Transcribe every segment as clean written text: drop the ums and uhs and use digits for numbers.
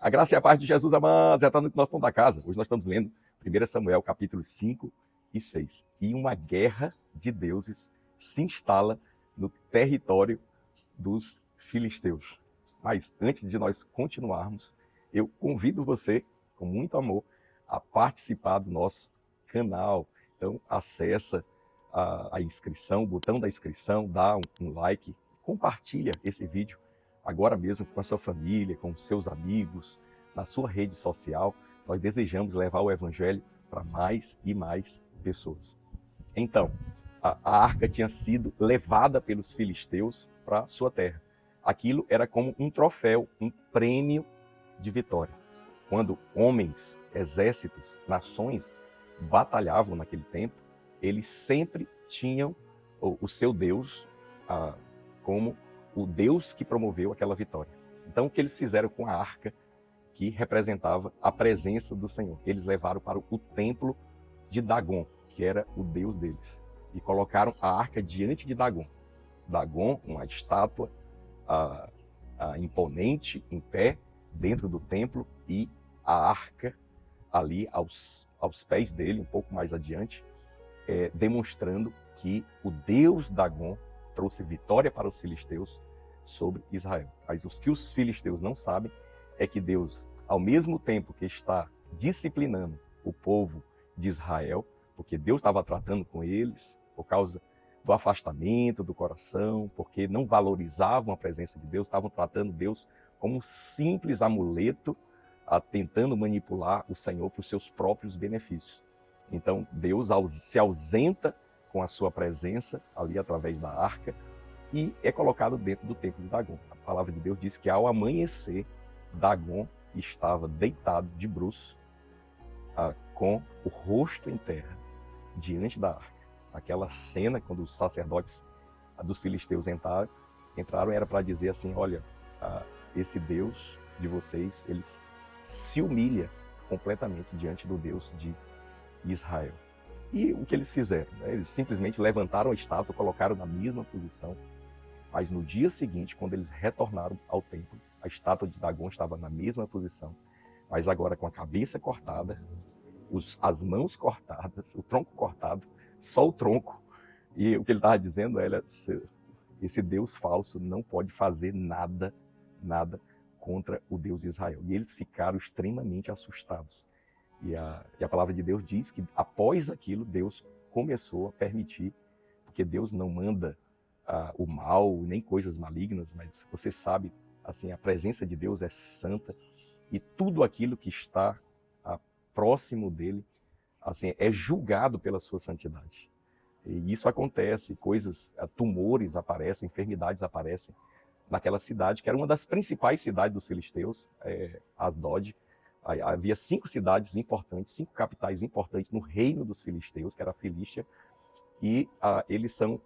A graça e a paz de Jesus, amados, já está no nosso pão da casa. Hoje nós estamos lendo 1 Samuel, capítulos 5 e 6. E uma guerra de deuses se instala no território dos filisteus. Mas antes de nós continuarmos, eu convido você, com muito amor, a participar do nosso canal. Então, acessa a inscrição, o botão da inscrição, dá um like, compartilha esse vídeo agora mesmo com a sua família, com os seus amigos, na sua rede social. Nós desejamos levar o Evangelho para mais e mais pessoas. Então, a arca tinha sido levada pelos filisteus para sua terra. Aquilo era como um troféu, um prêmio de vitória. Quando homens, exércitos, nações batalhavam naquele tempo, eles sempre tinham o seu Deus como o Deus que promoveu aquela vitória. Então, o que eles fizeram com a arca, que representava a presença do Senhor? Eles levaram para o templo de Dagon, que era o Deus deles, e colocaram a arca diante de Dagon. Dagon, uma estátua imponente, em pé, dentro do templo, e a arca ali aos pés dele, um pouco mais adiante, demonstrando que o Deus Dagon trouxe vitória para os filisteus sobre Israel. Mas o que os filisteus não sabem é que Deus, ao mesmo tempo que está disciplinando o povo de Israel, porque Deus estava tratando com eles por causa do afastamento do coração, porque não valorizavam a presença de Deus, estavam tratando Deus como um simples amuleto, tentando manipular o Senhor para os seus próprios benefícios. Então Deus se ausenta com a sua presença ali através da arca e é colocado dentro do templo de Dagon. A palavra de Deus diz que ao amanhecer, Dagon estava deitado de bruços, com o rosto em terra, diante da arca. Aquela cena, quando os sacerdotes dos filisteus entraram, era para dizer assim: olha, esse Deus de vocês, ele se humilha completamente diante do Deus de Israel. E o que eles fizeram? Eles simplesmente levantaram a estátua, colocaram na mesma posição, mas no dia seguinte, quando eles retornaram ao templo, a estátua de Dagon estava na mesma posição, mas agora com a cabeça cortada, as mãos cortadas, o tronco cortado, só o tronco. E o que ele estava dizendo era: esse Deus falso não pode fazer nada contra o Deus de Israel. E eles ficaram extremamente assustados. E a palavra de Deus diz que após aquilo, Deus começou a permitir, porque Deus não manda o mal, nem coisas malignas, mas você sabe, assim, a presença de Deus é santa e tudo aquilo que está próximo dele, assim, é julgado pela sua santidade. E isso acontece, tumores aparecem, enfermidades aparecem naquela cidade, que era uma das principais cidades dos filisteus, Asdod. Havia 5 cidades importantes, 5 capitais importantes no reino dos filisteus, que era a Filístia, e eles são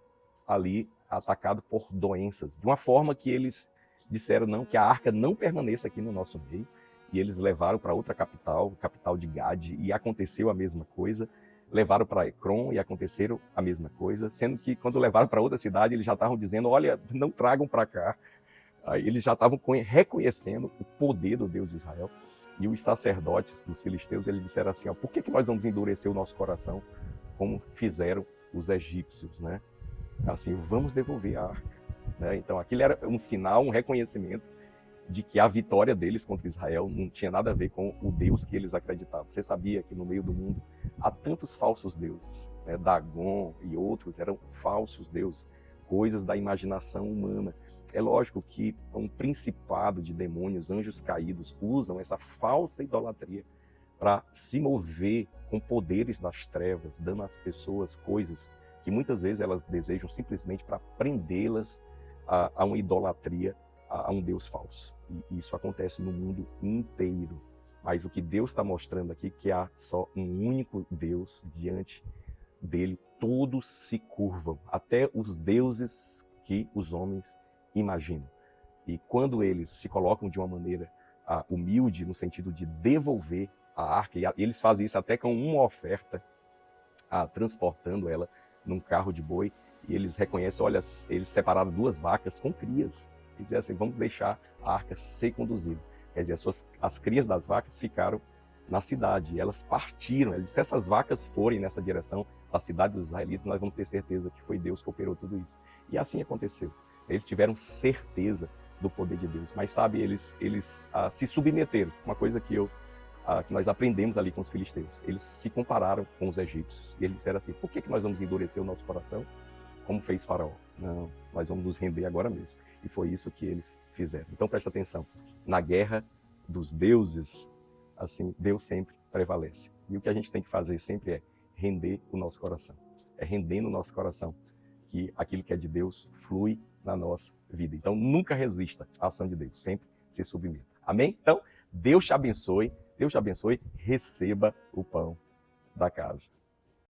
ali atacados por doenças, de uma forma que eles disseram não, que a arca não permaneça aqui no nosso meio, e eles levaram para outra capital de Gade, e aconteceu a mesma coisa. Levaram para Ecrom e aconteceu a mesma coisa, sendo que quando levaram para outra cidade, eles já estavam dizendo: olha, não tragam para cá. Aí eles já estavam reconhecendo o poder do Deus de Israel. E os sacerdotes dos filisteus, eles disseram assim: por que nós vamos endurecer o nosso coração como fizeram os egípcios, né? Assim, vamos devolver a arca, né? Então aquilo era um sinal, um reconhecimento de que a vitória deles contra Israel não tinha nada a ver com o Deus que eles acreditavam. Você sabia que no meio do mundo há tantos falsos deuses, né? Dagon e outros eram falsos deuses, coisas da imaginação humana. É lógico que um principado de demônios, anjos caídos, usam essa falsa idolatria para se mover com poderes das trevas, dando às pessoas coisas que muitas vezes elas desejam simplesmente para prendê-las a uma idolatria, a um Deus falso. E isso acontece no mundo inteiro. Mas o que Deus está mostrando aqui é que há só um único Deus, diante dele todos se curvam, até os deuses que os homens imaginam. E quando eles se colocam de uma maneira humilde, no sentido de devolver a arca, e eles fazem isso até com uma oferta, transportando ela num carro de boi, e eles reconhecem, olha, eles separaram 2 vacas com crias, e dizem assim: vamos deixar a arca ser conduzida. Quer dizer, as crias das vacas ficaram na cidade, e elas partiram. Ele disse, se essas vacas forem nessa direção da cidade dos israelitas, nós vamos ter certeza que foi Deus que operou tudo isso. E assim aconteceu. Eles tiveram certeza do poder de Deus. Mas sabe, eles se submeteram. Uma coisa que nós aprendemos ali com os filisteus. Eles se compararam com os egípcios. E eles disseram assim, por que nós vamos endurecer o nosso coração como fez Faraó? Não, nós vamos nos render agora mesmo. E foi isso que eles fizeram. Então presta atenção. Na guerra dos deuses, assim, Deus sempre prevalece. E o que a gente tem que fazer sempre é render o nosso coração. É rendendo o nosso coração que aquilo que é de Deus flui na nossa vida. Então nunca resista à ação de Deus, sempre se submeta. Amém? Então, Deus te abençoe, receba o pão da casa.